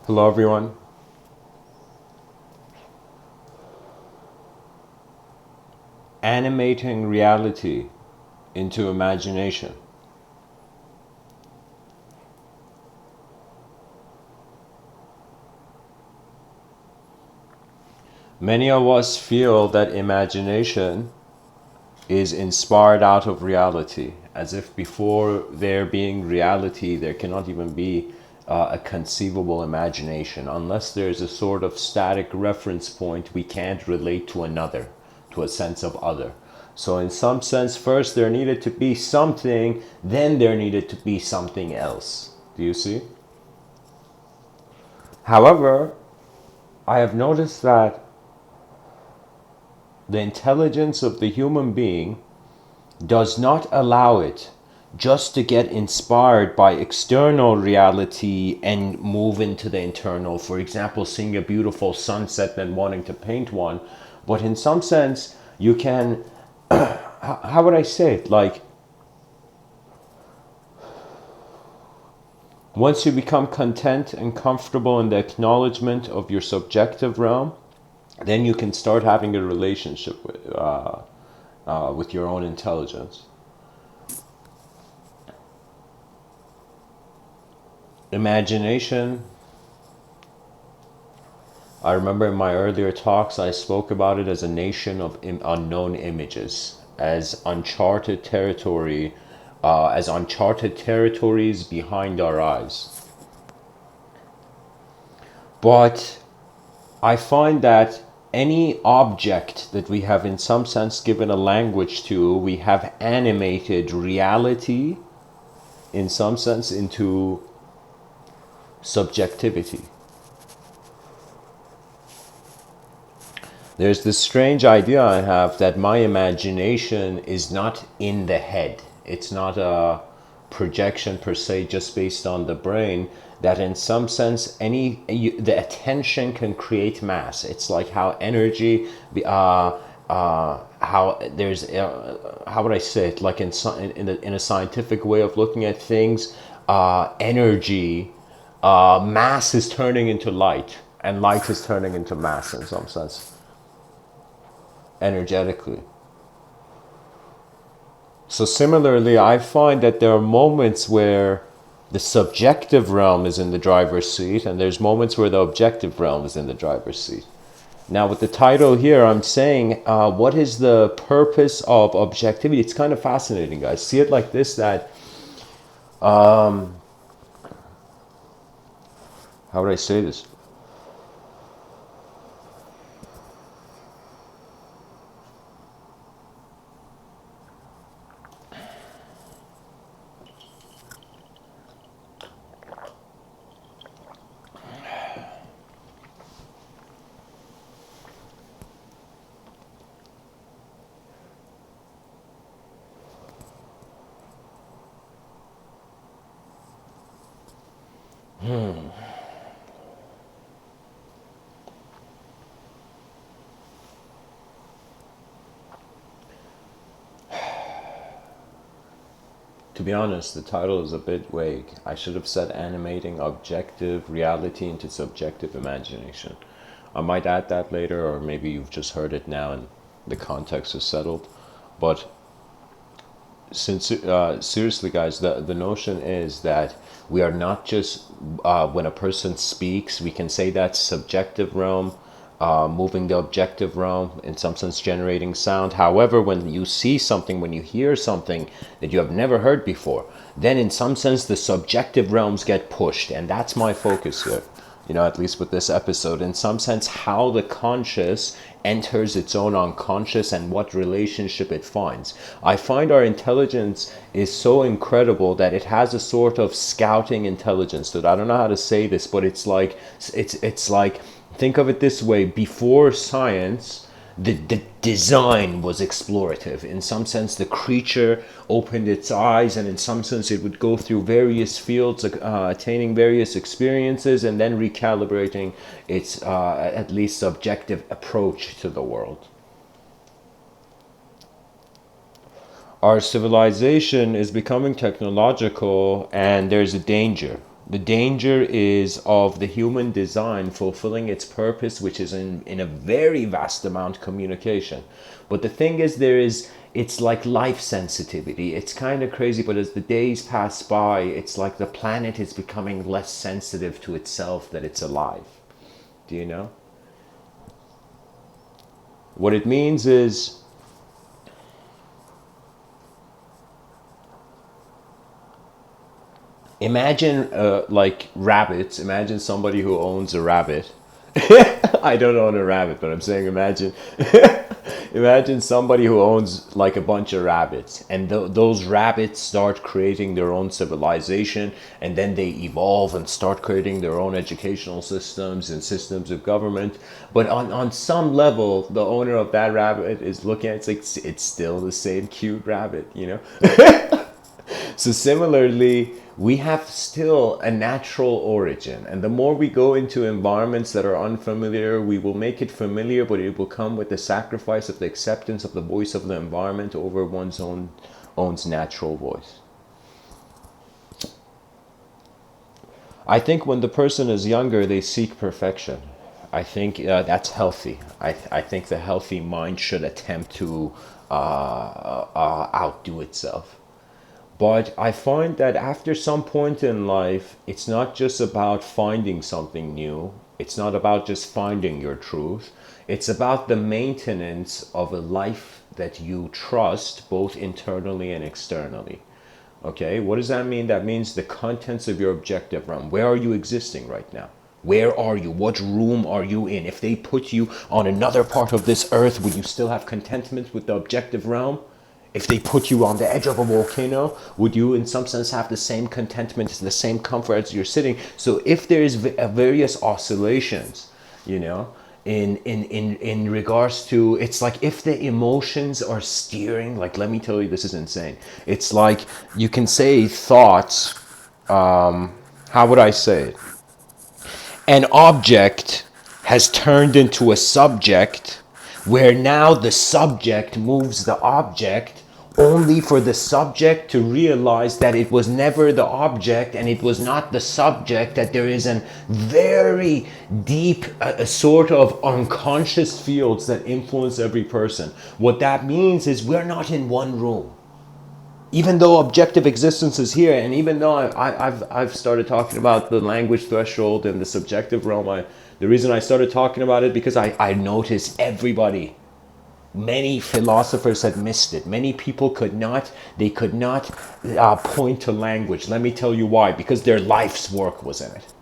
Hello, everyone. Animating reality into imagination. Many of us feel that imagination is inspired out of reality, as if before there being reality, there cannot even be a conceivable imagination. Unless there's a sort of static reference point, we can't relate to another, to a sense of other. So, in some sense, first there needed to be something, then there needed to be something else. Do you see? However, I have noticed that the intelligence of the human being does not allow it just to get inspired by external reality and move into the internal. For example, seeing a beautiful sunset and wanting to paint one. But in some sense, you can, how would I say it? Like, once you become content and comfortable in the acknowledgement of your subjective realm, then you can start having a relationship with your own intelligence. Imagination, I remember in my earlier talks I spoke about it as a nation of unknown images, as uncharted territory, as uncharted territories behind our eyes. But I find that any object that we have in some sense given a language to, we have animated reality in some sense into subjectivity. There's this strange idea I have that my imagination is not in the head. It's not a projection per se just based on the brain, that in some sense the attention can create mass. It's like how energy how there's how would I say it, like in a scientific way of looking at things, energy, mass is turning into light and light is turning into mass in some sense, energetically. So similarly, I find that there are moments where the subjective realm is in the driver's seat, and there's moments where the objective realm is in the driver's seat. Now, with the title here, I'm saying, what is the purpose of objectivity? It's kind of fascinating, guys. See it like this, that, how would I say this? To be honest, the title is a bit vague. I should have said animating objective reality into subjective imagination. I might add that later, or maybe you've just heard it now and the context is settled. But since seriously, guys, the notion is that we are not just when a person speaks, we can say that's subjective realm, moving the objective realm, in some sense generating sound. However, when you see something, when you hear something that you have never heard before, then in some sense the subjective realms get pushed, and that's my focus here, at least with this episode, in some sense, how the conscious enters its own unconscious and what relationship it finds. I find our intelligence is so incredible that it has a sort of scouting intelligence that I don't know how to say this, but it's like, think of it this way: before science, the design was explorative. In some sense, the creature opened its eyes, and in some sense, it would go through various fields, attaining various experiences, and then recalibrating its at least subjective approach to the world. Our civilization is becoming technological, and there's a danger. The danger is of the human design fulfilling its purpose, which is in a very vast amount communication. But the thing is, it's like life sensitivity. It's kind of crazy, but as the days pass by, it's like the planet is becoming less sensitive to itself that it's alive. Do you know? What it means is, imagine like rabbits. Imagine somebody who owns a rabbit. I don't own a rabbit, but I'm saying imagine imagine somebody who owns like a bunch of rabbits, and those rabbits start creating their own civilization, and then they evolve and start creating their own educational systems and systems of government. But on some level, the owner of that rabbit is looking at it, it's like it's still the same cute rabbit, you know. So similarly, we have still a natural origin, and the more we go into environments that are unfamiliar, we will make it familiar, but it will come with the sacrifice of the acceptance of the voice of the environment over one's own natural voice. I think when the person is younger, they seek perfection. I think that's healthy. I think the healthy mind should attempt to outdo itself. But I find that after some point in life, it's not just about finding something new. It's not about just finding your truth. It's about the maintenance of a life that you trust both internally and externally. Okay, what does that mean? That means the contents of your objective realm. Where are you existing right now? Where are you? What room are you in? If they put you on another part of this earth, would you still have contentment with the objective realm? If they put you on the edge of a volcano, would you in some sense have the same contentment, the same comfort as you're sitting? So if there is various oscillations, you know, in regards to, it's like if the emotions are steering, like, let me tell you, this is insane. It's like you can say thoughts, how would I say it? An object has turned into a subject, where now the subject moves the object, only for the subject to realize that it was never the object and it was not the subject, that there is a very deep sort of unconscious fields that influence every person. What that means is we're not in one room. Even though objective existence is here, and even though I've started talking about the language threshold and the subjective realm, the reason I started talking about it because I noticed everybody, many philosophers had missed it. Many people could not point to language. Let me tell you why. Because their life's work was in it.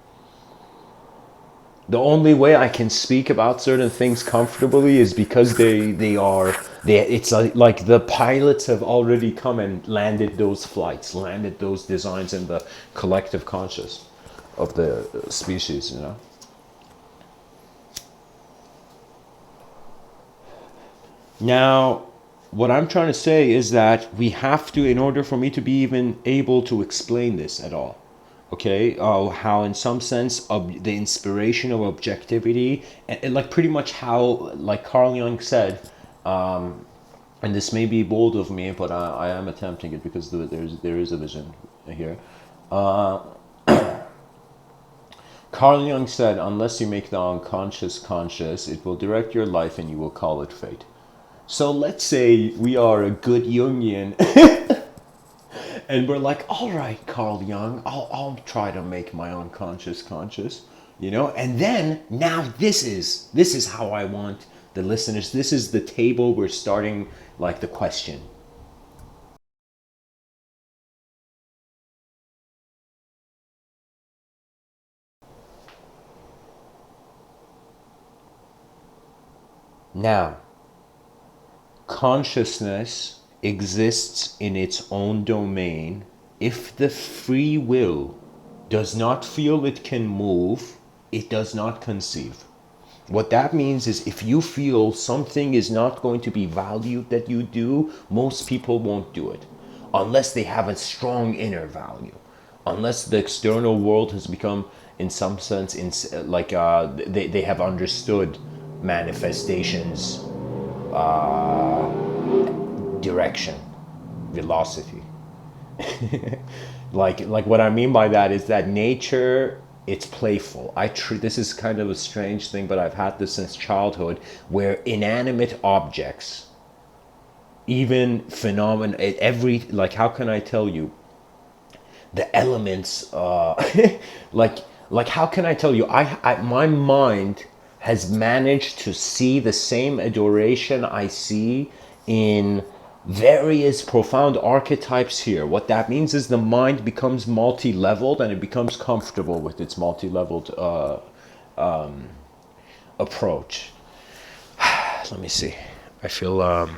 The only way I can speak about certain things comfortably is because it's like the pilots have already come and landed those flights, landed those designs in the collective conscious of the species, you know. Now, what I'm trying to say is that we have to, in order for me to be even able to explain this at all, okay, how in some sense of the inspiration of objectivity, and like pretty much how, like Carl Jung said, and this may be bold of me, but I am attempting it because there is a vision here. Carl Jung said, unless you make the unconscious conscious, it will direct your life and you will call it fate. So let's say we are a good Jungian and we're like, all right, Carl Jung, I'll try to make my unconscious conscious, you know, and then now this is how I want the listeners, this is the table we're starting, like the question. Now, consciousness exists in its own domain if the free will does not feel it can move, it does not conceive. What that means is if you feel something is not going to be valued that you do, most people won't do it unless they have a strong inner value, unless the external world has become in some sense they have understood manifestations, direction, velocity. Like what I mean by that is that nature, it's playful. This is kind of a strange thing, but I've had this since childhood, where inanimate objects, even phenomena, every, like, how can I tell you, the elements, like like how can I tell you, I my mind has managed to see the same adoration I see in various profound archetypes here. What that means is the mind becomes multi-leveled, and it becomes comfortable with its multi-leveled approach. Let me see. I feel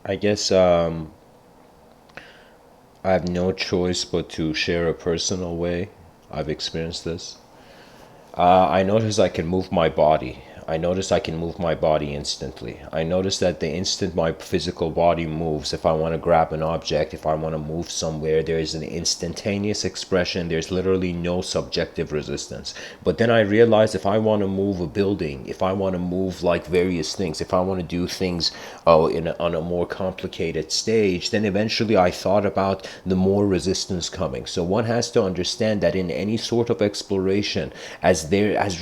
I guess I have no choice but to share a personal way I've experienced this. I notice I can move my body. I notice I can move my body instantly. I notice that the instant my physical body moves, if I want to grab an object, if I want to move somewhere, there is an instantaneous expression. There's literally no subjective resistance. But then I realize if I want to move a building, if I want to move like various things, if I want to do things on a more complicated stage, then eventually I thought about the more resistance coming. So one has to understand that in any sort of exploration, as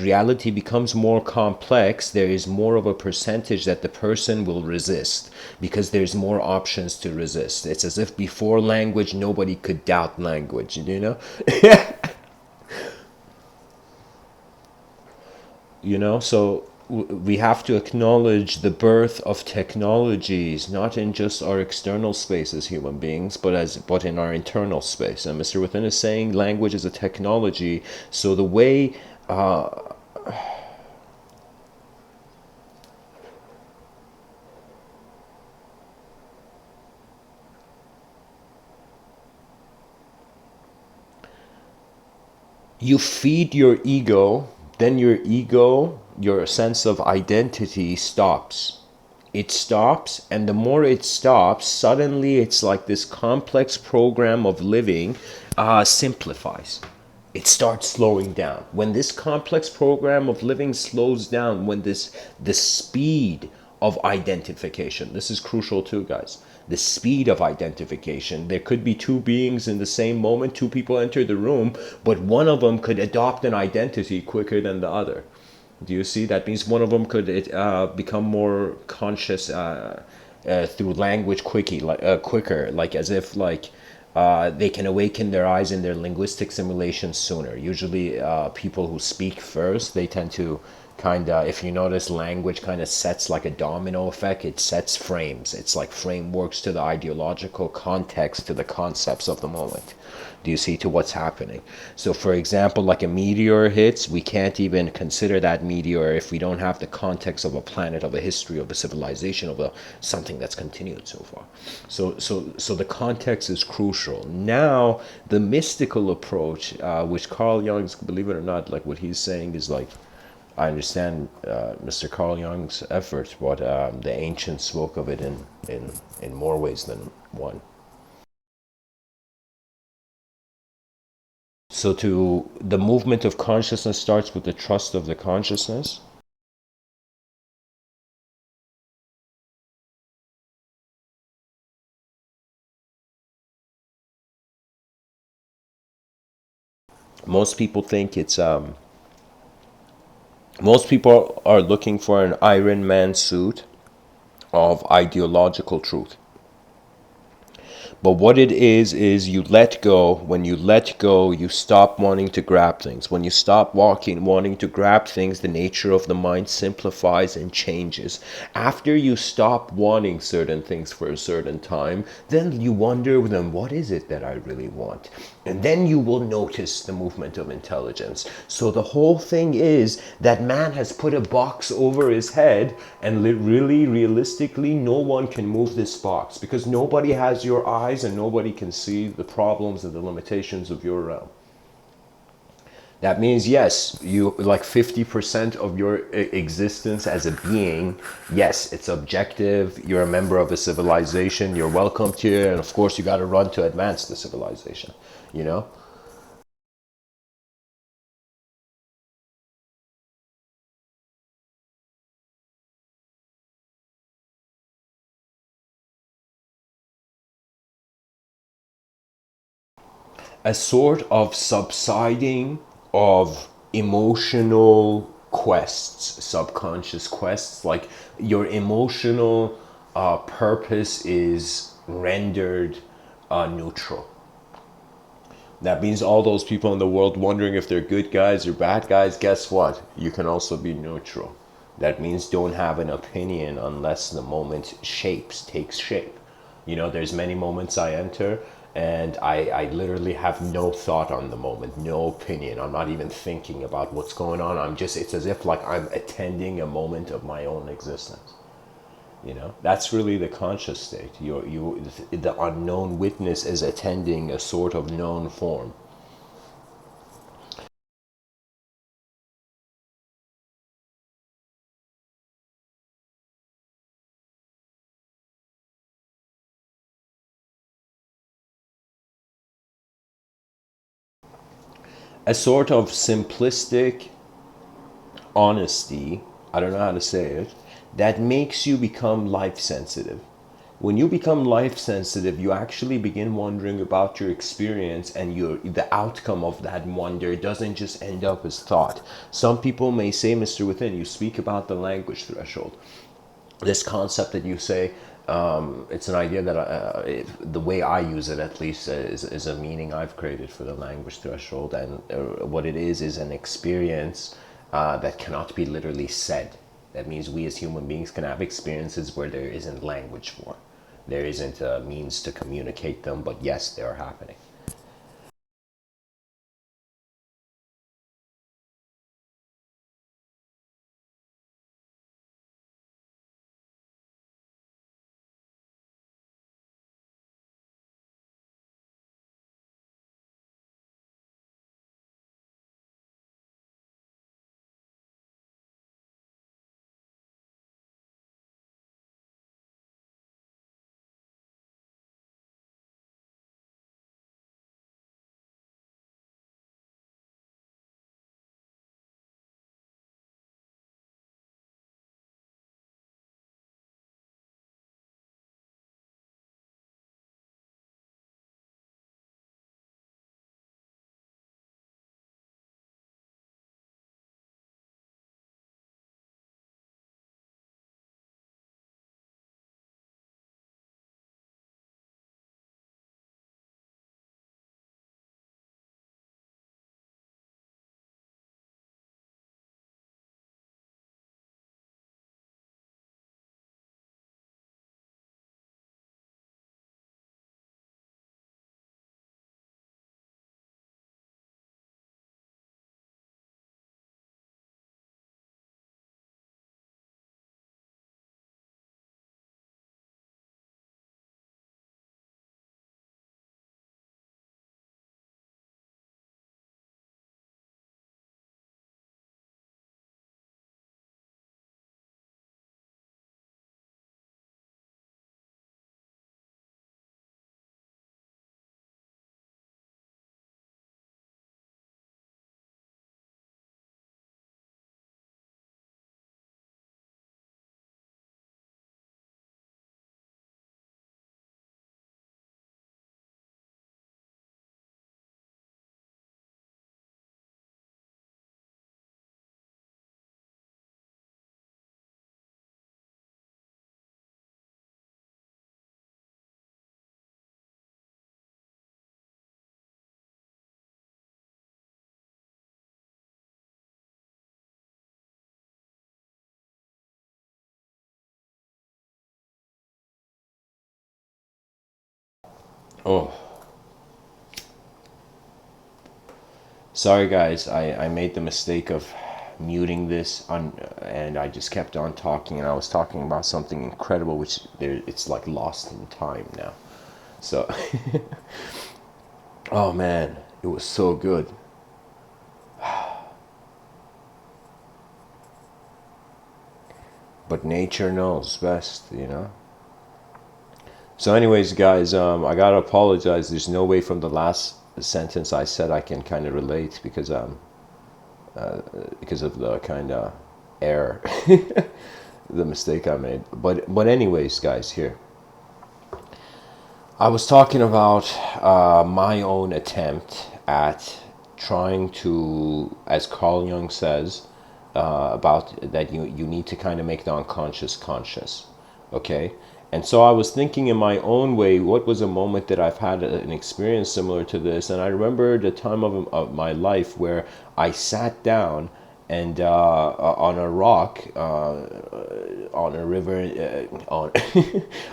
reality becomes more complex, there is more of a percentage that the person will resist, because there's more options to resist. It's as if before language nobody could doubt language, you know. So we have to acknowledge the birth of technologies, not in just our external space as human beings, but in our internal space. And Mr. Within is saying language is a technology. So the way you feed your ego, then your sense of identity stops. It stops, and the more it stops, suddenly it's like this complex program of living simplifies. It starts slowing down. When this complex program of living slows down, when the speed of identification, this is crucial too, guys. The speed of identification. There could be two beings in the same moment, two people enter the room, but one of them could adopt an identity quicker than the other. Do you see? That means one of them could become more conscious through language quicker, like as if like they can awaken their eyes in their linguistic simulation sooner. Usually, people who speak first, they tend to kind of, if you notice, language kind of sets like a domino effect. It sets frames. It's like frameworks to the ideological context, to the concepts of the moment. Do you see, to what's happening? So for example, like a meteor hits, we can't even consider that meteor if we don't have the context of a planet, of a history, of a civilization, of a something that's continued so far. So the context is crucial. Now the mystical approach, which Carl Jung's, believe it or not, like what he's saying is like, I understand Mr. Carl Jung's efforts, but the ancients spoke of it in more ways than one. So to the movement of consciousness starts with the trust of the consciousness. Most people think it's most people are looking for an Iron Man suit of ideological truth. But what it is you let go. When you let go, you stop wanting to grab things. When you stop wanting to grab things, the nature of the mind simplifies and changes. After you stop wanting certain things for a certain time, then you wonder, then what is it that I really want? And then you will notice the movement of intelligence. So the whole thing is that man has put a box over his head, and really, realistically, no one can move this box because nobody has your eyes and nobody can see the problems and the limitations of your realm. That means, yes, you like 50% of your existence as a being. Yes, it's objective. You're a member of a civilization. You're welcomed here. And of course, you got to run to advance the civilization, you know? A sort of subsiding of emotional quests, subconscious quests, like your emotional purpose is rendered neutral. That means all those people in the world wondering if they're good guys or bad guys, guess what? You can also be neutral. That means don't have an opinion unless the moment takes shape. You know, there's many moments I enter and I literally have no thought on the moment, no opinion. I'm not even thinking about what's going on. It's as if like I'm attending a moment of my own existence. You know, that's really the conscious state. The unknown witness is attending a sort of known form. A sort of simplistic honesty, I don't know how to say it, that makes you become life sensitive. When you become life sensitive, you actually begin wondering about your experience, and the outcome of that wonder doesn't just end up as thought. Some people may say, Mr. Within, you speak about the language threshold. This concept that you say, it's an idea that the way I use it at least is a meaning I've created for the language threshold, and what it is an experience that cannot be literally said. That means we as human beings can have experiences where there isn't language for. There isn't a means to communicate them, but yes, they are happening. Oh, sorry guys, I made the mistake of muting this on, and I just kept on talking, and I was talking about something incredible, which there it's like lost in time now. So, oh man, it was so good. But nature knows best, you know. So, anyways, guys, I gotta apologize. There's no way from the last sentence I said I can kind of relate because of the kind of error, the mistake I made. But anyways, guys, here I was talking about my own attempt at trying to, as Carl Jung says, about that you need to kind of make the unconscious conscious, okay? And so I was thinking in my own way, what was a moment that I've had an experience similar to this? And I remember the time of my life where I sat down and on a rock on a river on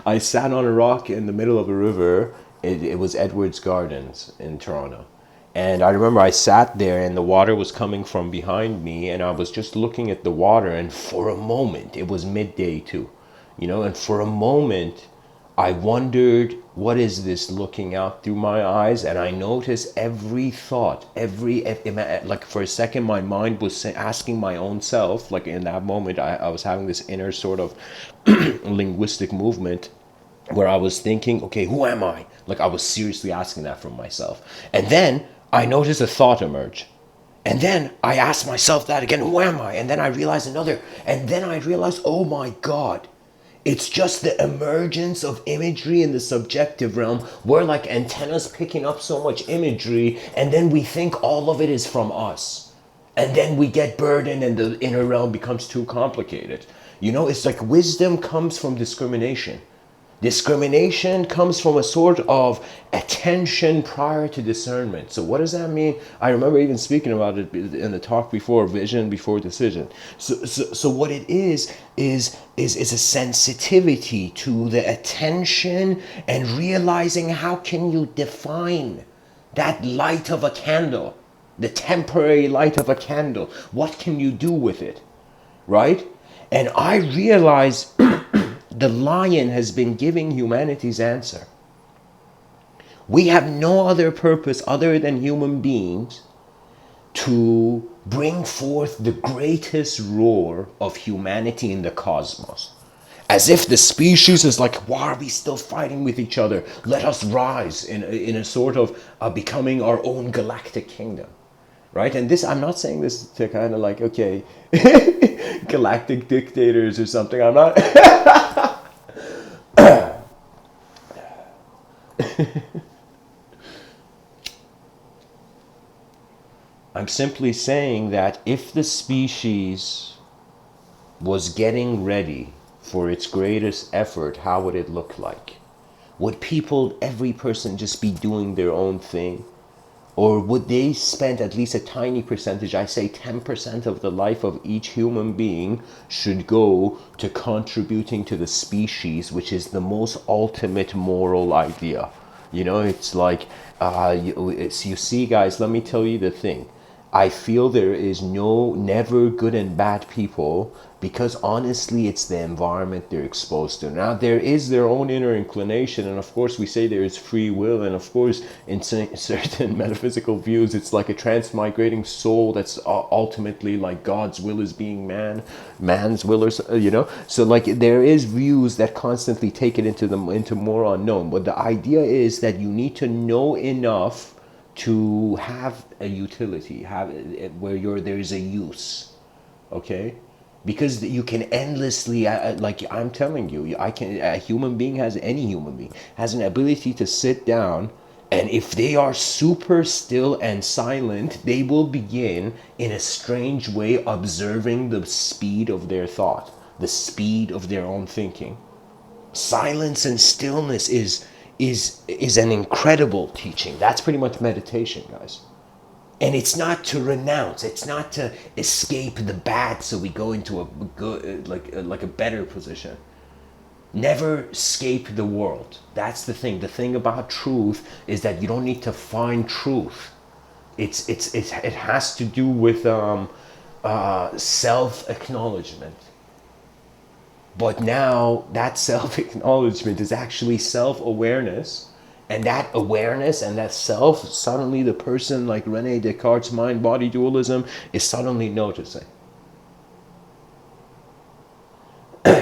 I sat on a rock in the middle of a river. It was Edwards Gardens in Toronto, and I remember I sat there and the water was coming from behind me, and I was just looking at the water, and for a moment, it was midday too, you know, and for a moment I wondered, what is this looking out through my eyes? And I noticed every thought, like for a second, my mind was asking my own self, like in that moment, I was having this inner sort of linguistic movement where I was thinking, okay, who am I? Like I was seriously asking that from myself. And then I noticed a thought emerge. And then I asked myself that again, who am I? And then I realized another. And then I realized, oh my God, it's just the emergence of imagery in the subjective realm. We're like antennas picking up so much imagery, and then we think all of it is from us. And then we get burdened, and the inner realm becomes too complicated. You know, it's like wisdom comes from discrimination. Discrimination comes from a sort of attention prior to discernment. So what does that mean? I remember even speaking about it in the talk before, vision before decision. So what it is a sensitivity to the attention and realizing how can you define that light of a candle, the temporary light of a candle. What can you do with it, right? And I realize the lion has been giving humanity's answer. We have no other purpose other than human beings to bring forth the greatest roar of humanity in the cosmos. As if the species is like, why are we still fighting with each other? Let us rise in a sort of becoming our own galactic kingdom. Right? And this, I'm not saying this to kind of like, okay, galactic dictators or something. I'm not. I'm simply saying that if the species was getting ready for its greatest effort, how would it look like? Would people, every person, just be doing their own thing? Or would they spend at least a tiny percentage, I say 10% of the life of each human being should go to contributing to the species, which is the most ultimate moral idea. You know, it's like, you see guys, let me tell you the thing. I feel there is never good and bad people, because honestly it's the environment they're exposed to. Now there is their own inner inclination, and of course we say there is free will, and of course in certain metaphysical views it's like a transmigrating soul that's ultimately like God's will is being man's will, or you know. So like there is views that constantly take it into more unknown, but the idea is that you need to know enough to have a utility, have where there is a use, okay? Because you can endlessly, like I'm telling you, a human being any human being has an ability to sit down, and if they are super still and silent, they will begin in a strange way observing the speed of their thought, the speed of their own thinking. Silence and stillness is an incredible teaching. That's pretty much meditation, guys. And it's not to renounce, it's not to escape the bad so we go into a good, like a better position. Never escape the world. That's the thing. The thing about truth is that you don't need to find truth. It has to do with self acknowledgement. But now that self acknowledgement is actually self awareness. And that awareness and that self, suddenly the person like Rene Descartes' mind body dualism is suddenly noticing.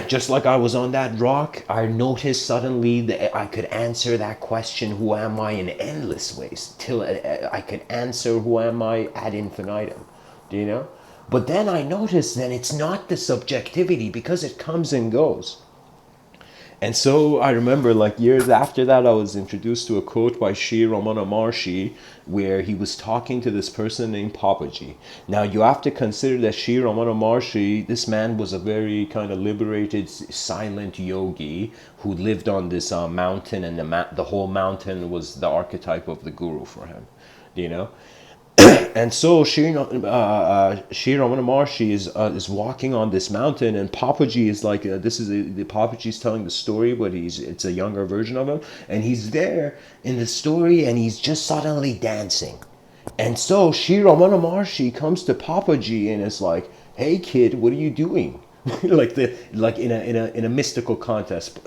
Just like I was on that rock, I noticed suddenly that I could answer that question, who am I, in endless ways, till I could answer who am I ad infinitum. Do you know? But then I noticed that it's not the subjectivity, because it comes and goes. And so I remember, like, years after that, I was introduced to a quote by Sri Ramana Maharshi, where he was talking to this person named Papaji. Now you have to consider that Sri Ramana Maharshi, this man was a very kind of liberated, silent yogi who lived on this mountain, and the whole mountain was the archetype of the guru for him. Do you know? And so Shri Ramana Maharshi is walking on this mountain, and Papaji is like, the Papaji is telling the story, but it's a younger version of him, and he's there in the story, and he's just suddenly dancing. And so Shri Ramana Maharshi comes to Papaji and is like, "Hey kid, what are you doing?" like in a mystical context,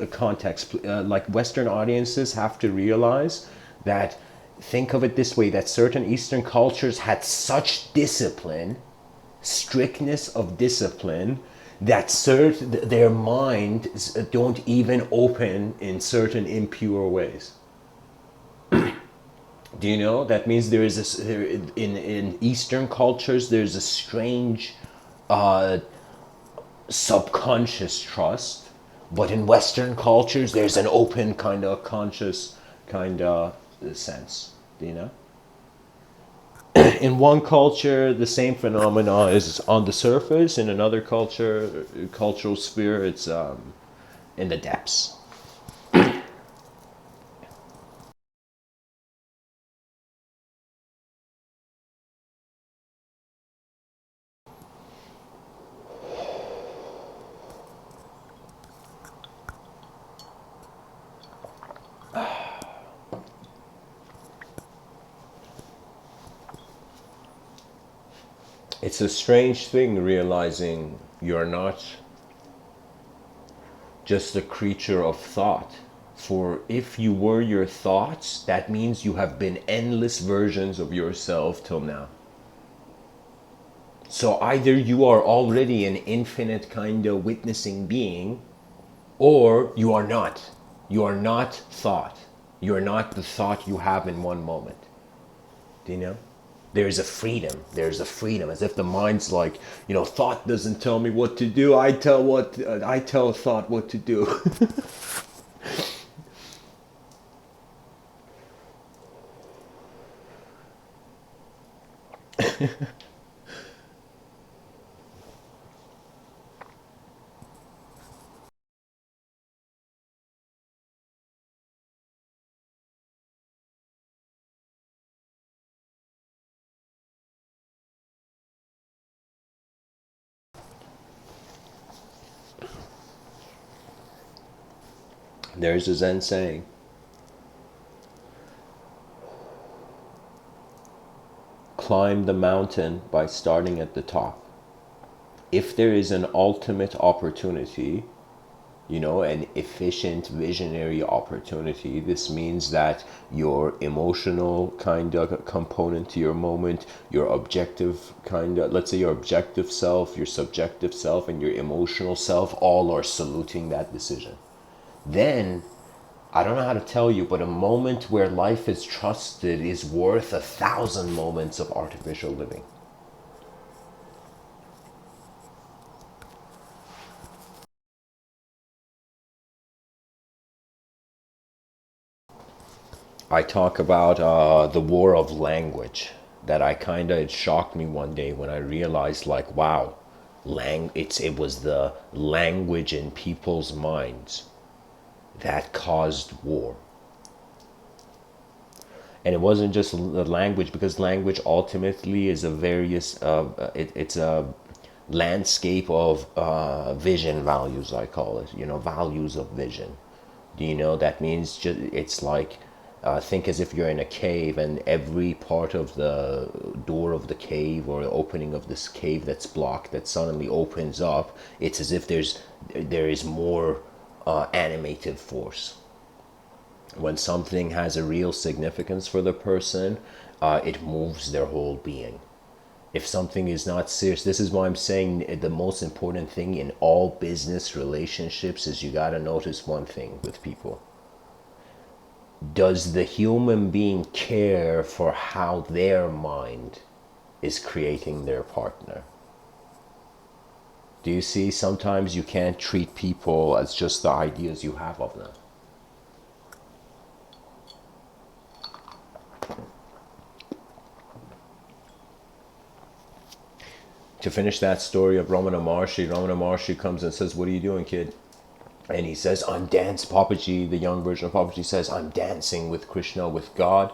like Western audiences have to realize that, think of it this way, that certain Eastern cultures had such discipline, strictness of discipline, that their minds don't even open in certain impure ways. Do you know? That means there is this, in Eastern cultures, there's a strange subconscious trust, but in Western cultures, there's an open kind of conscious kind of sense. Do you know? In one culture, the same phenomena is on the surface. In another cultural sphere, it's in the depths. It's a strange thing realizing you're not just a creature of thought. For if you were your thoughts, that means you have been endless versions of yourself till now. So either you are already an infinite kind of witnessing being, or you are not. You are not thought. You are not the thought you have in one moment. Do you know? There's a freedom. There's a freedom, as if the mind's like, thought doesn't tell me what to do. I tell thought what to do. There's a Zen saying, climb the mountain by starting at the top. If there is an ultimate opportunity, an efficient visionary opportunity, this means that your emotional kind of component to your moment, your objective kind of, let's say your objective self, your subjective self, and your emotional self all are saluting that decision. Then, I don't know how to tell you, but a moment where life is trusted is worth 1,000 moments of artificial living. I talk about the war of language. That it shocked me one day when I realized, like, wow, it was the language in people's minds that caused war. And it wasn't just the language, because language ultimately is a various it's a landscape of vision values, I call it, values of vision. Do you know that means it's like, think as if you're in a cave and every part of the door of the cave or the opening of this cave that's blocked that suddenly opens up. It's as if there is more animative force. When something has a real significance for the person, it moves their whole being. If something is not serious, this is why I'm saying the most important thing in all business relationships is you got to notice one thing with people. Does the human being care for how their mind is creating their partner? Do you see? Sometimes you can't treat people as just the ideas you have of them. To finish that story of Ramana Maharshi comes and says, "What are you doing, kid?" And he says, "I'm dancing." Papaji, the young version of Papaji, says, "I'm dancing with Krishna, with God."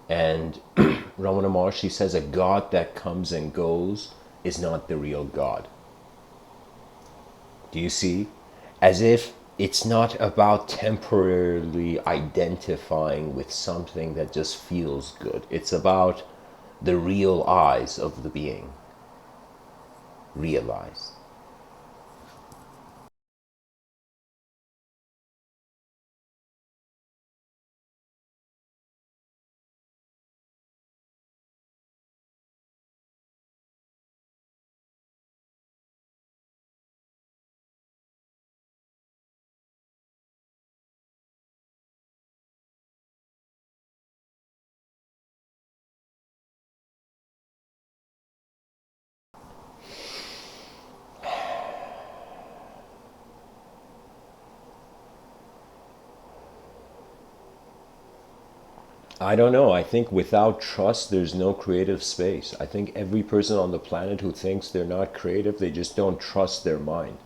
And Ramana Maharshi says, "A God that comes and goes is not the real God." Do you see? As if it's not about temporarily identifying with something that just feels good. It's about the real eyes of the being realized. I don't know. I think without trust, there's no creative space. I think every person on the planet who thinks they're not creative, they just don't trust their mind.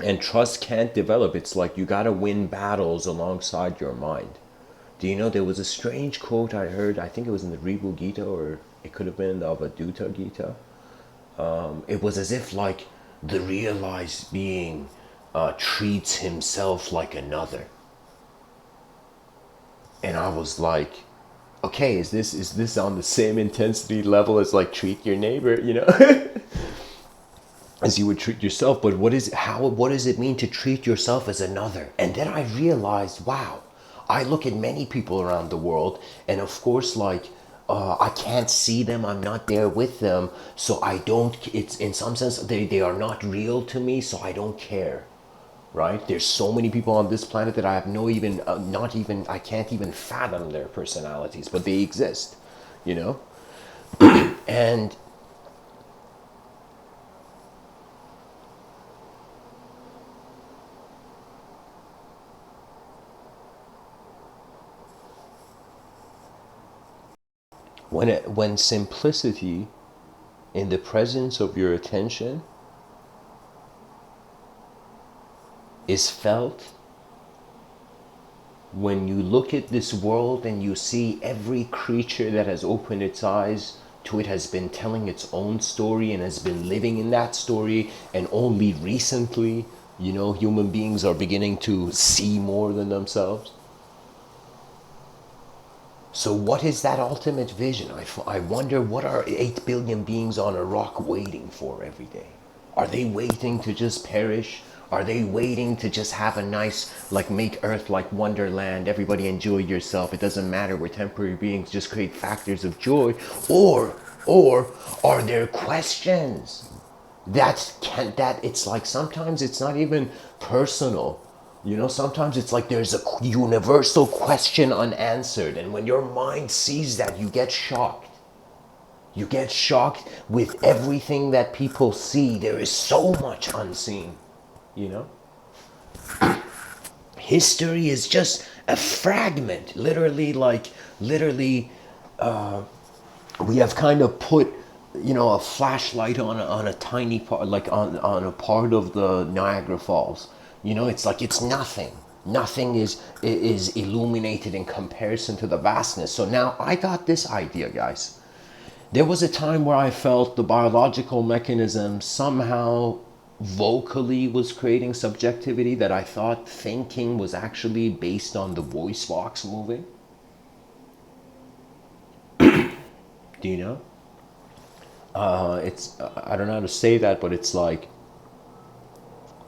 And trust can't develop. It's like you gotta win battles alongside your mind. Do you know there was a strange quote I heard? I think it was in the Ribu Gita or it could have been in the Avaduta Gita. It was as if like the realized being treats himself like another. And I was like, okay, is this on the same intensity level as like treat your neighbor, as you would treat yourself? But what does it mean to treat yourself as another? And then I realized, wow, I look at many people around the world, and of course, like I can't see them, I'm not there with them, so I don't. It's in some sense they are not real to me, so I don't care. Right? There's so many people on this planet that I have no even, not even, I can't even fathom their personalities, but they exist, you know? And when simplicity in the presence of your attention is felt, when you look at this world and you see every creature that has opened its eyes to it has been telling its own story and has been living in that story, and only recently, human beings are beginning to see more than themselves. So what is that ultimate vision? I wonder, what are 8 billion beings on a rock waiting for every day? Are they waiting to just perish? Are they waiting to just have a nice, like, make Earth like Wonderland, everybody enjoy yourself, it doesn't matter, we're temporary beings, just create factors of joy? Or are there questions that it's like, sometimes it's not even personal. Sometimes it's like there's a universal question unanswered, and when your mind sees that, you get shocked. You get shocked with everything that people see. There is so much unseen, you know? History is just a fragment. Literally, we have kind of put, a flashlight on a tiny part, like on a part of the Niagara Falls. It's like it's nothing. Nothing is illuminated in comparison to the vastness. So now I got this idea, guys. There was a time where I felt the biological mechanism somehow vocally was creating subjectivity, that I thought thinking was actually based on the voice box moving. Do you know? It's I don't know how to say that, but it's like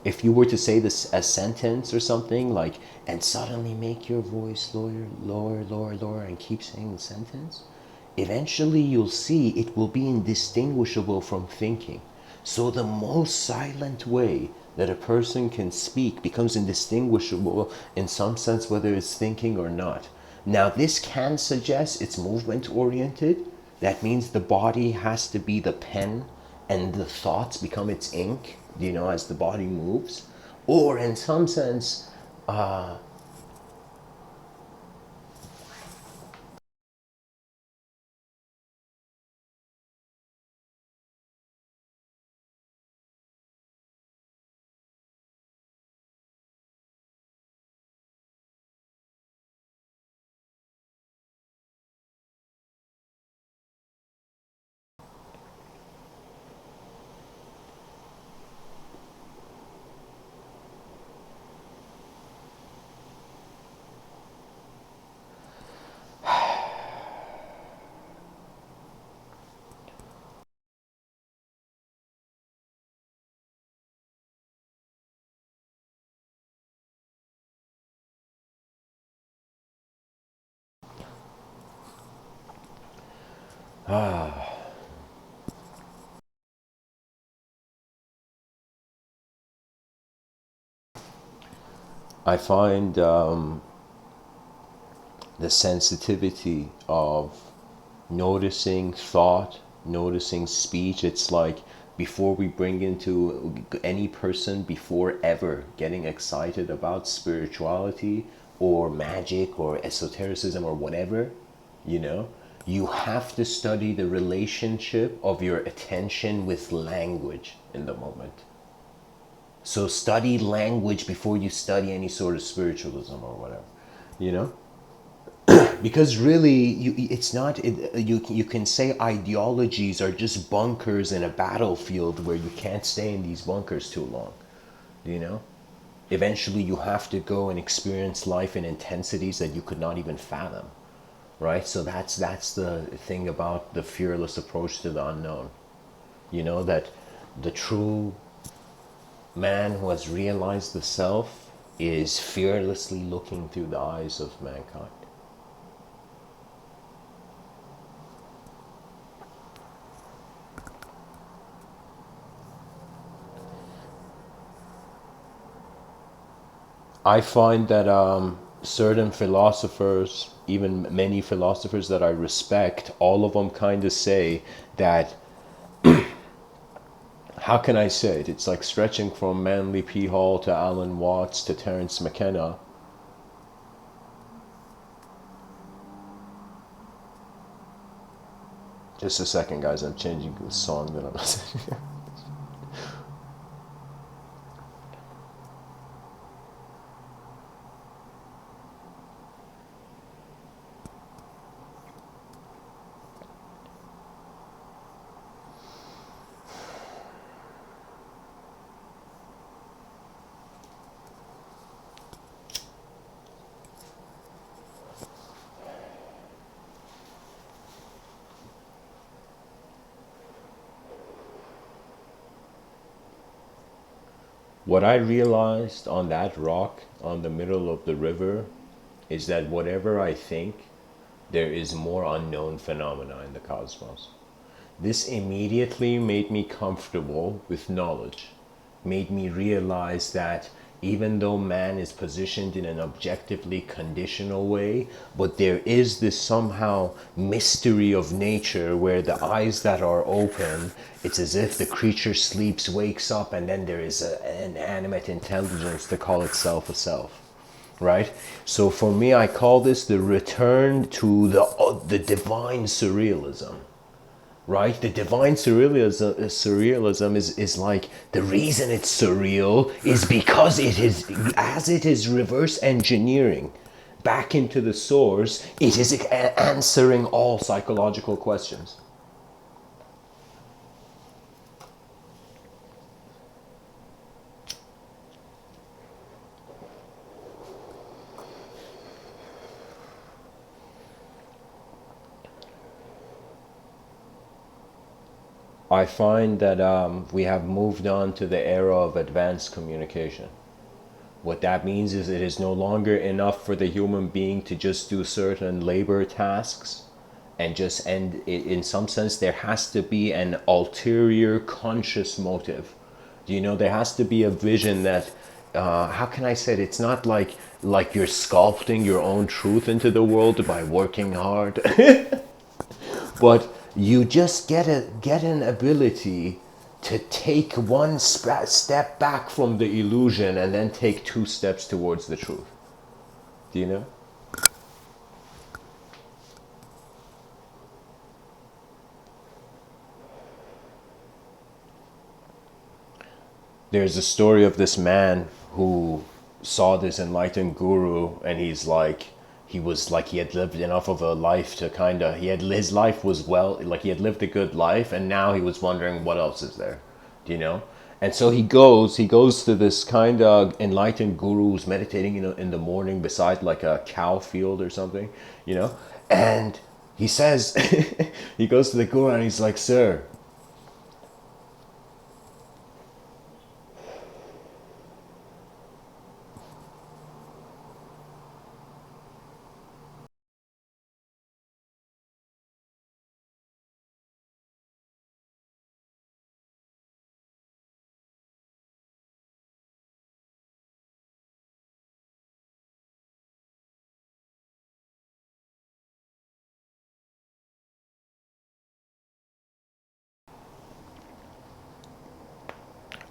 if you were to say this a sentence or something like, and suddenly make your voice lower, lower, lower, lower, and keep saying the sentence, eventually you'll see it will be indistinguishable from thinking. So the most silent way that a person can speak becomes indistinguishable in some sense, whether it's thinking or not. Now this can suggest it's movement oriented. That means the body has to be the pen and the thoughts become its ink, you know, as the body moves. Or in some sense, I find the sensitivity of noticing thought, noticing speech. It's like before we bring into any person, before ever getting excited about spirituality or magic or esotericism or whatever, you know, you have to study the relationship of your attention with language in the moment. So study language before you study any sort of spiritualism or whatever, you know? Because really it's not you can say ideologies are just bunkers in a battlefield where you can't stay in these bunkers too long, you know. Eventually you have to go and experience life in intensities that you could not even fathom, right? So that's the thing about the fearless approach to the unknown, you know, that the true man who has realized the self is fearlessly looking through the eyes of mankind. I find that certain philosophers, even many philosophers that I respect, all of them kind of say that, how can I say it? It's like stretching from Manly P. Hall to Alan Watts to Terence McKenna. Just a second, guys. I'm changing the song that I'm listening. What I realized on that rock on the middle of the river is that whatever I think, there is more unknown phenomena in the cosmos. This immediately made me comfortable with knowledge, made me realize that even though man is positioned in an objectively conditional way, but there is this somehow mystery of nature where the eyes that are open, it's as if the creature sleeps, wakes up, and then there is an animate intelligence to call itself a self, right? So for me, I call this the return to the divine surrealism, right? The divine surrealism is like, the reason it's surreal is because it is, as it is reverse engineering back into the source, it is answering all psychological questions. I find that we have moved on to the era of advanced communication. What that means is it is no longer enough for the human being to just do certain labor tasks and just end it. In some sense, there has to be an ulterior conscious motive. You know, there has to be a vision that, how can I say it? It's not like you're sculpting your own truth into the world by working hard, but you just get an ability to take one step back from the illusion and then take two steps towards the truth. Do you know? There's a story of this man who saw this enlightened guru, and he was like, he had lived enough of a life to kind of, his life was well, like he had lived a good life, and now he was wondering what else is there. Do you know? And so he goes to this kind of enlightened guru who's meditating in the morning beside like a cow field or something, you know. And he says, he goes to the guru and he's like, sir,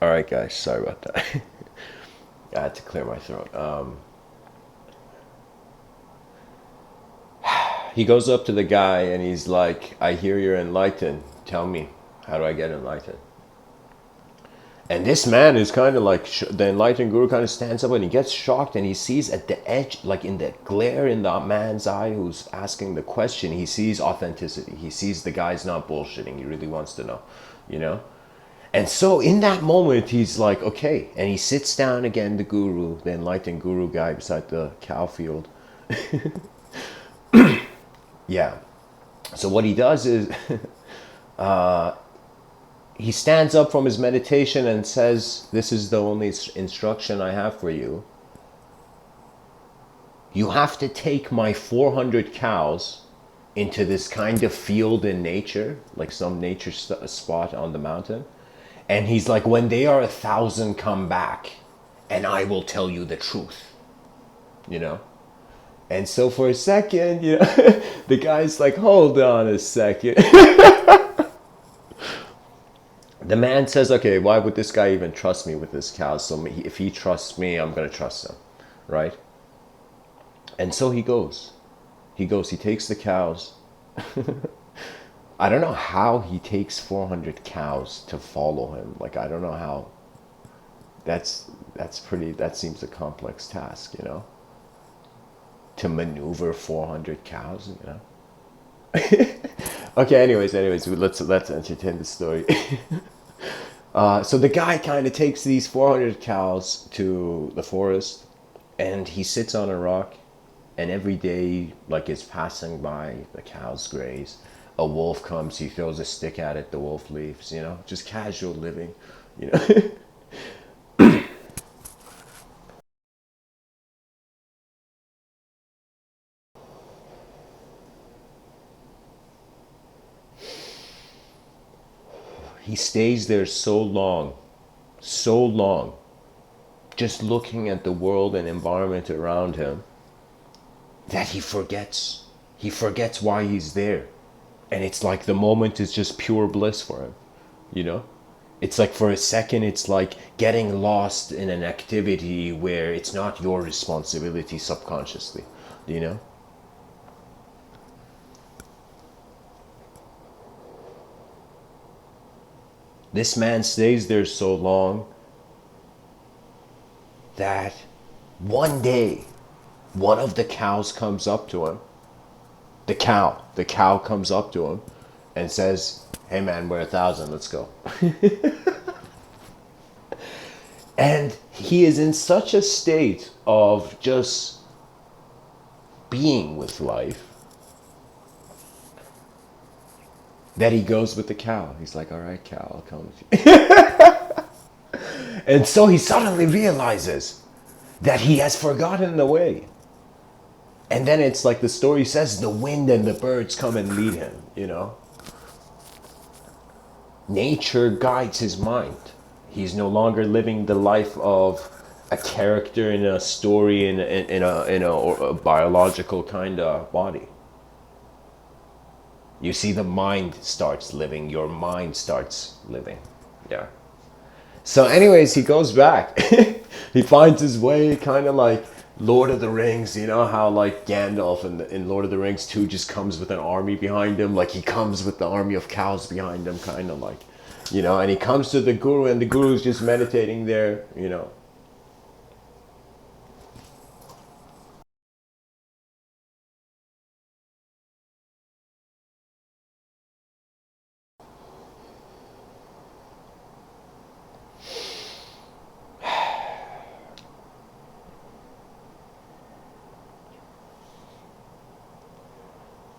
all right guys, sorry about that. I had to clear my throat. He goes up to the guy and he's like, I hear you're enlightened. Tell me, how do I get enlightened? And this man is kind of like, the enlightened guru kind of stands up and he gets shocked and he sees at the edge, like in the glare in the man's eye who's asking the question, he sees authenticity. He sees the guy's not bullshitting. He really wants to know, you know? And so in that moment, he's like, okay. And he sits down again, the guru, the enlightened guru guy beside the cow field. Yeah. So what he does is he stands up from his meditation and says, this is the only instruction I have for you. You have to take my 400 cows into this kind of field in nature, like some nature spot on the mountain. And he's like, when they are 1,000, come back and I will tell you the truth, you know? And so for a second, you know, the guy's like, hold on a second. The man says, okay, why would this guy even trust me with this cow? So if he trusts me, I'm going to trust him, right? And so he goes. He takes the cows. I don't know how he takes 400 cows to follow him. Like, I don't know how. That seems a complex task, you know? To maneuver 400 cows, you know? Okay, anyways, let's entertain the story. So the guy kind of takes these 400 cows to the forest, and he sits on a rock, and every day, like, is passing by, the cows graze. A wolf comes, he throws a stick at it, the wolf leaves, you know, just casual living, you know. He stays there so long, just looking at the world and environment around him, that he forgets. He forgets why he's there. And it's like the moment is just pure bliss for him, you know? It's like for a second, it's like getting lost in an activity where it's not your responsibility subconsciously, you know? This man stays there so long that one day, one of the cows comes up to him. The cow comes up to him and says, hey man, we're 1,000, let's go. And he is in such a state of just being with life That he goes with the cow. He's like, all right, cow, I'll come with you. And so he suddenly realizes that he has forgotten the way. And then it's like the story says, the wind and the birds come and lead him, you know? Nature guides his mind. He's no longer living the life of a character in a story in a biological kind of body. You see, the mind starts living, your mind starts living. Yeah. So anyways, he goes back. He finds his way, kind of like Lord of the Rings. You know how like Gandalf in Lord of the Rings 2 just comes with an army behind him? Like he comes with the army of cows behind him, kind of like, you know, and he comes to the guru and the guru's just meditating there, you know.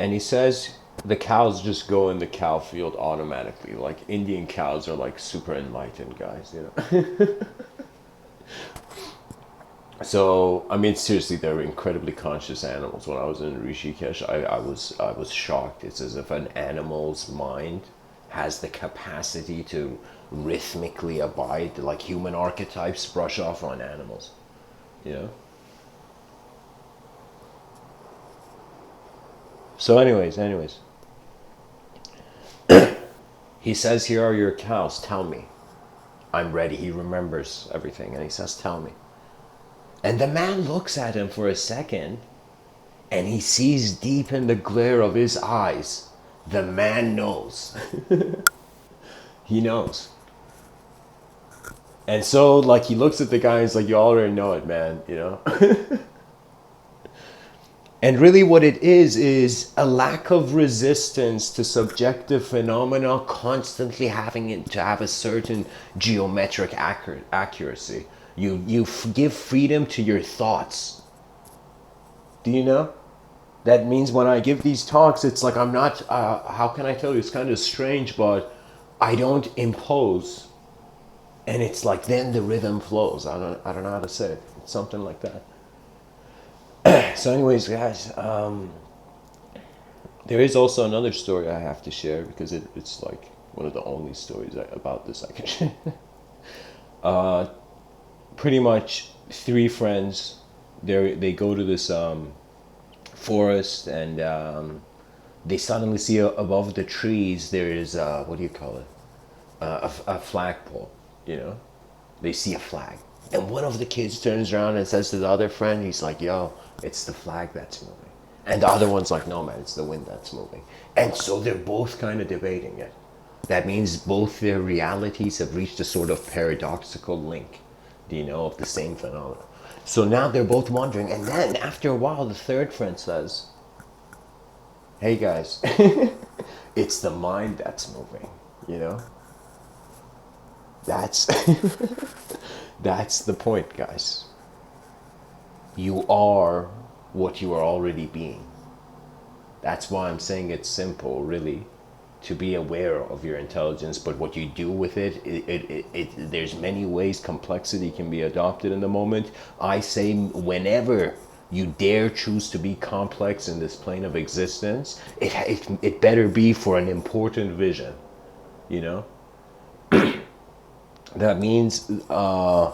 And he says the cows just go in the cow field automatically. Like Indian cows are like super enlightened guys, you know. So I mean, seriously, they're incredibly conscious animals. When I was in Rishikesh, I was shocked. It's as if an animal's mind has the capacity to rhythmically abide, like human archetypes brush off on animals. You know. So, anyways, he says, "Here are your cows. Tell me, I'm ready." He remembers everything, and he says, "Tell me." And the man looks at him for a second, and he sees deep in the glare of his eyes, the man knows. He knows. And so, like, he looks at the guy and he's like, you already know it, man, you know? And really what it is a lack of resistance to subjective phenomena constantly having it to have a certain geometric accuracy. You give freedom to your thoughts. Do you know? That means when I give these talks, it's like I'm not, how can I tell you? It's kind of strange, but I don't impose. And it's like then the rhythm flows. I don't know how to say it. It's something like that. So anyways, guys, there is also another story I have to share because it's like one of the only stories about this I can share. Pretty much three friends, they go to this forest and they suddenly see above the trees there is what do you call it? A flagpole, you know? They see a flag. And one of the kids turns around and says to the other friend, he's like, yo, it's the flag that's moving. And the other one's like, no, man, it's the wind that's moving. And so they're both kind of debating it. That means both their realities have reached a sort of paradoxical link, do you know, of the same phenomenon. So now they're both wondering. And then after a while, the third friend says, hey guys, it's the mind that's moving, you know? That's that's the point, guys. You are what you are already being. That's why I'm saying it's simple, really, to be aware of your intelligence, but what you do with it, there's many ways complexity can be adopted in the moment. I say whenever you dare choose to be complex in this plane of existence, it better be for an important vision, you know? That means the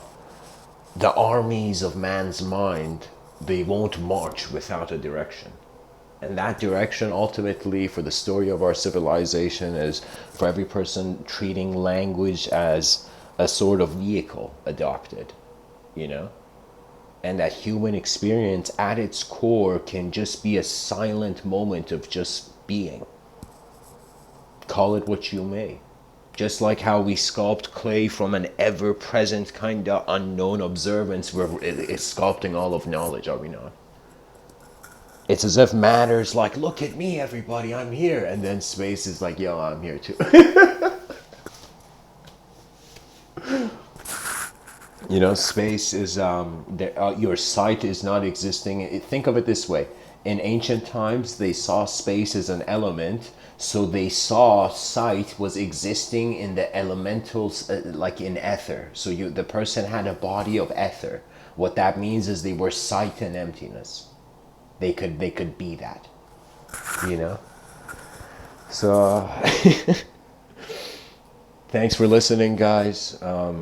armies of man's mind, they won't march without a direction. And that direction ultimately for the story of our civilization is for every person treating language as a sort of vehicle adopted, you know? And that human experience at its core can just be a silent moment of just being. Call it what you may. Just like how we sculpt clay from an ever-present kind of unknown observance, it's sculpting all of knowledge, are we not? It's as if matter's like, look at me, everybody, I'm here. And then space is like, yo, I'm here too. You know, space is, your sight is not existing. Think of it this way. In ancient times, they saw space as an element So they saw sight was existing in the elementals, like in ether. So the person had a body of ether. What that means is they were sight and emptiness. They could be that, you know. So thanks for listening, guys. I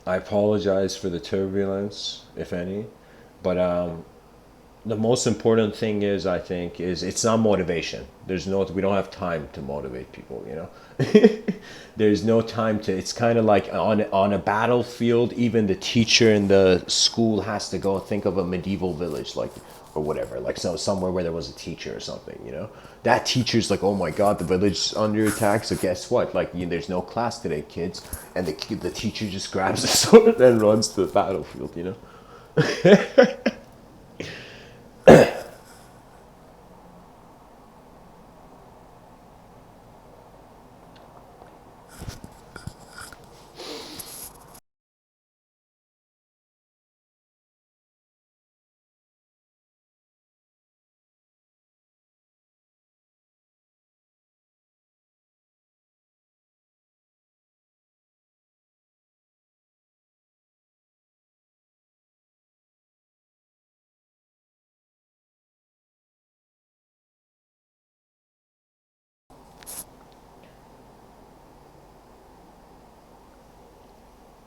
apologize for the turbulence, if any, but the most important thing is, I think, is it's not motivation. We don't have time to motivate people, you know. There's no time to, it's kind of like on a battlefield, even the teacher in the school has to go think of a medieval village, like, or whatever, like, so somewhere where there was a teacher or something, you know. That teacher's like, oh my god, the village is under attack, so guess what, like, there's no class today, kids, and the teacher just grabs a sword and runs to the battlefield, you know.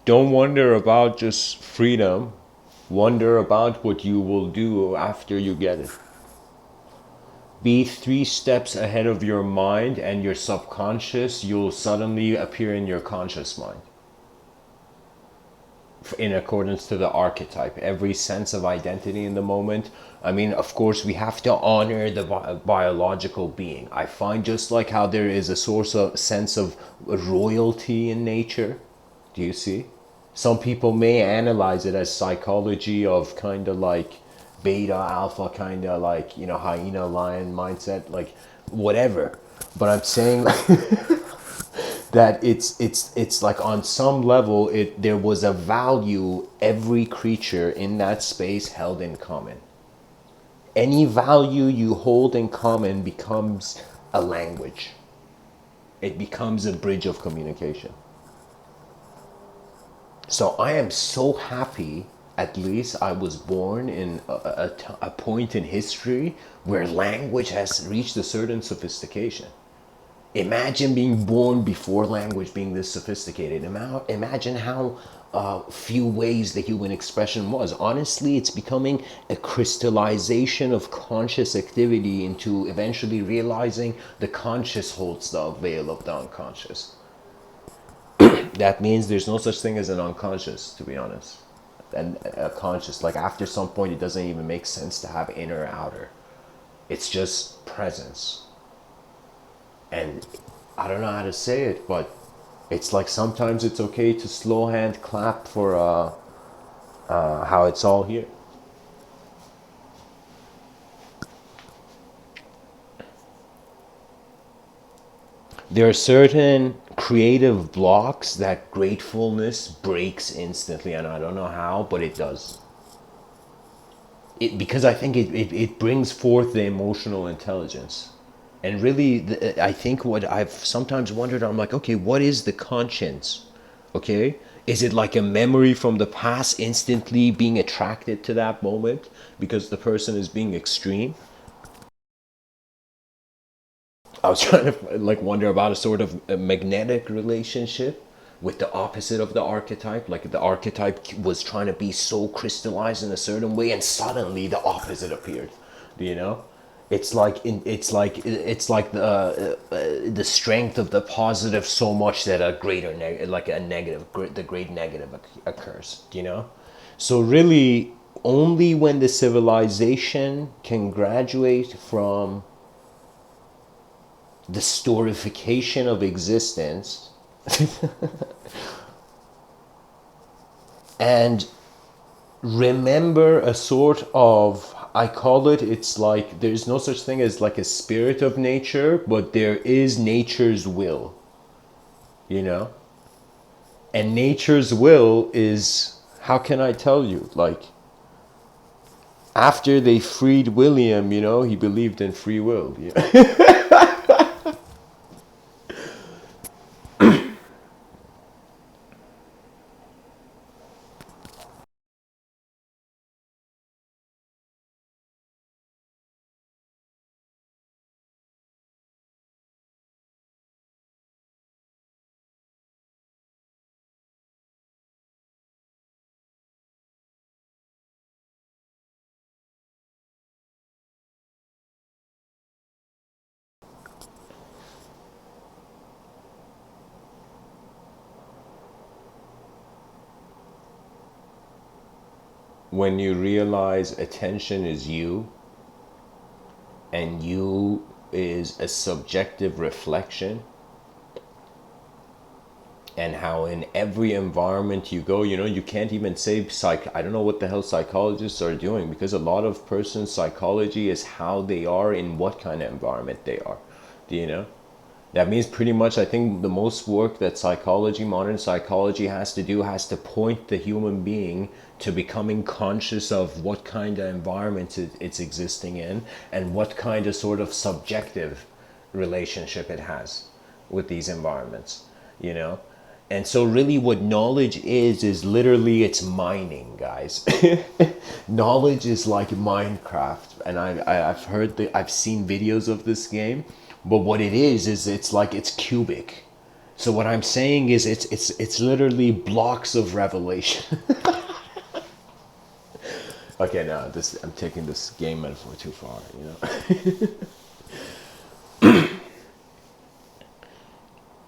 Don't wonder about just freedom. Wonder about what you will do after you get it. Be 3 steps ahead of your mind and your subconscious, you'll suddenly appear in your conscious mind. In accordance to the archetype, every sense of identity in the moment. I mean, of course, we have to honor the biological being. I find just like how there is a source of sense of royalty in nature. Do you see? Some people may analyze it as psychology of kind of like beta alpha, kind of like, you know, hyena lion mindset, like whatever. But I'm saying that it's like on some level there was a value every creature in that space held in common. Any value you hold in common becomes a language. It becomes a bridge of communication. So I am so happy, at least I was born in a point in history where language has reached a certain sophistication. Imagine being born before language being this sophisticated. Imagine how few ways the human expression was. Honestly, it's becoming a crystallization of conscious activity into eventually realizing the conscious holds the veil of the unconscious. That means there's no such thing as an unconscious, to be honest. And a conscious, like after some point, it doesn't even make sense to have inner or outer. It's just presence. And I don't know how to say it, but it's like sometimes it's okay to slow hand clap for how it's all here. There are certain creative blocks that gratefulness breaks instantly, and I don't know how, but it does. Because I think it brings forth the emotional intelligence. And really, I think what I've sometimes wondered, I'm like, okay, what is the conscience? Okay? Is it like a memory from the past instantly being attracted to that moment because the person is being extreme? I was trying to like wonder about a sort of a magnetic relationship with the opposite of the archetype. Like the archetype was trying to be so crystallized in a certain way, and suddenly the opposite appeared. Do you know? It's like the strength of the positive so much that a greater like a negative, the great negative occurs. Do you know? So really, only when the civilization can graduate from the storification of existence and remember a sort of, I call it, it's like there's no such thing as like a spirit of nature, but there is nature's will, you know. And nature's will is, how can I tell you, like After they freed William, you know, he believed in free will. Yeah. When you realize attention is you, and you is a subjective reflection, and how in every environment you go, you know, you can't even say I don't know what the hell psychologists are doing, because a lot of persons' psychology is how they are in what kind of environment they are. Do you know? That means pretty much, I think the most work that psychology, modern psychology, has to do has to point the human being to becoming conscious of what kind of environment it's existing in, and what kind of sort of subjective relationship it has with these environments, you know? And so really what knowledge is literally, it's mining, guys. Knowledge is like Minecraft, and I've heard that, I've seen videos of this game, but what it is it's like, it's cubic. So what I'm saying is it's literally blocks of revelation. Okay, now this, I'm taking this game metaphor too far, you know.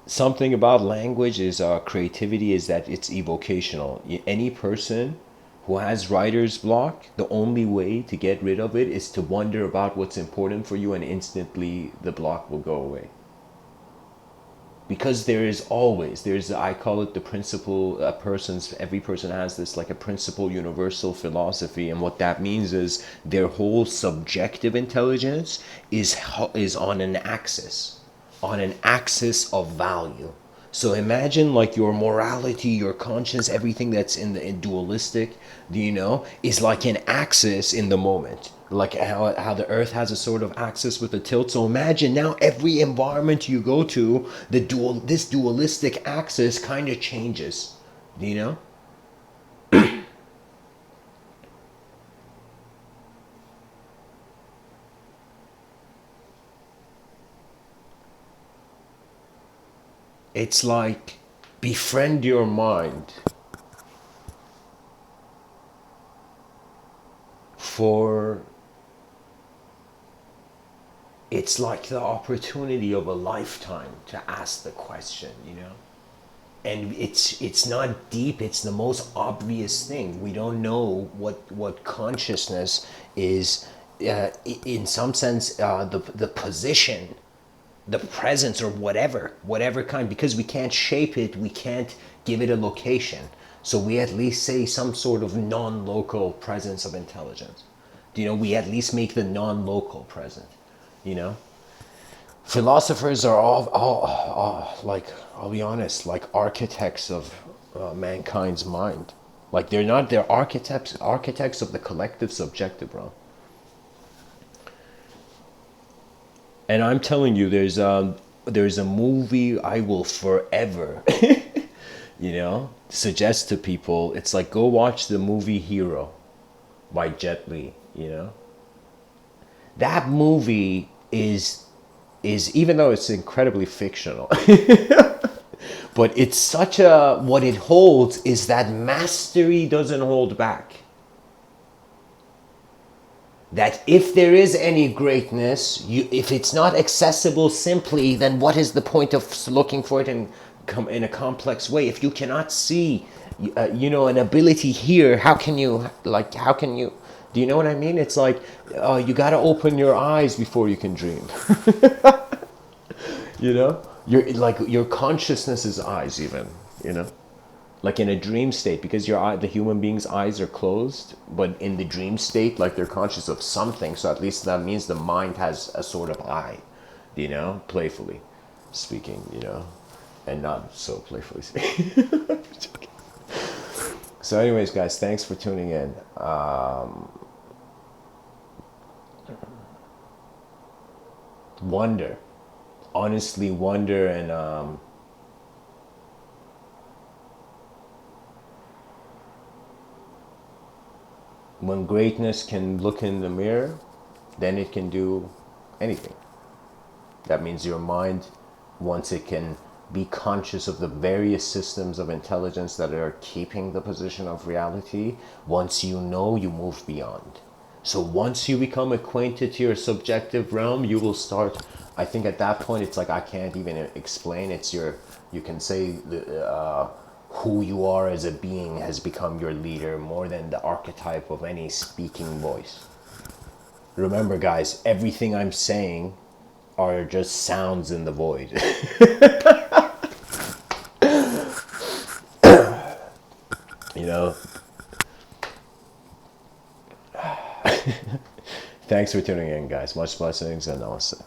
Something about language is creativity, is that it's evocational. Any person who has writer's block, the only way to get rid of it is to wonder about what's important for you, and instantly the block will go away. Because there is always, there's, I call it the principle, every person has this, like a principle universal philosophy, and what that means is their whole subjective intelligence is on an axis of value. So imagine like your morality, your conscience, everything that's in dualistic, do you know, is like an axis in the moment. Like how the earth has a sort of axis with a tilt. So imagine now every environment you go to, this dualistic axis kind of changes. Do you know? It's like, befriend your mind for, it's like the opportunity of a lifetime to ask the question, you know? And it's not deep, it's the most obvious thing. We don't know what consciousness is, in some sense, the position, the presence, or whatever kind, because we can't shape it, we can't give it a location, so we at least say some sort of non-local presence of intelligence. You know, we at least make the non-local present, you know. Philosophers are all like, I'll be honest, like architects of mankind's mind. Like they're architects of the collective subjective, bro. And I'm telling you, there's a movie I will forever, you know, suggest to people. It's like, go watch the movie Hero by Jet Li. You know, that movie is, even though it's incredibly fictional, but it's such a, what it holds is that mastery doesn't hold back. That if there is any greatness, if it's not accessible simply, then what is the point of looking for it in a complex way? If you cannot see, you know, an ability here, how can you, like, how can you, do you know what I mean? It's like, you got to open your eyes before you can dream. You know, your consciousness is eyes, even, you know, like in a dream state, because the human being's eyes are closed, but in the dream state, like, they're conscious of something, so at least that means the mind has a sort of eye, you know, playfully speaking, you know, and not so playfully speaking. So anyways, guys, thanks for tuning in. wonder, honestly wonder, and when greatness can look in the mirror, then it can do anything. That means your mind, once it can be conscious of the various systems of intelligence that are keeping the position of reality, once you know, you move beyond. So once you become acquainted to your subjective realm, you will start, I think at that point, it's like, I can't even explain. It's your, you can say, who you are as a being has become your leader more than the archetype of any speaking voice. Remember, guys, everything I'm saying are just sounds in the void. You know? Thanks for tuning in, guys. Much blessings and namaste.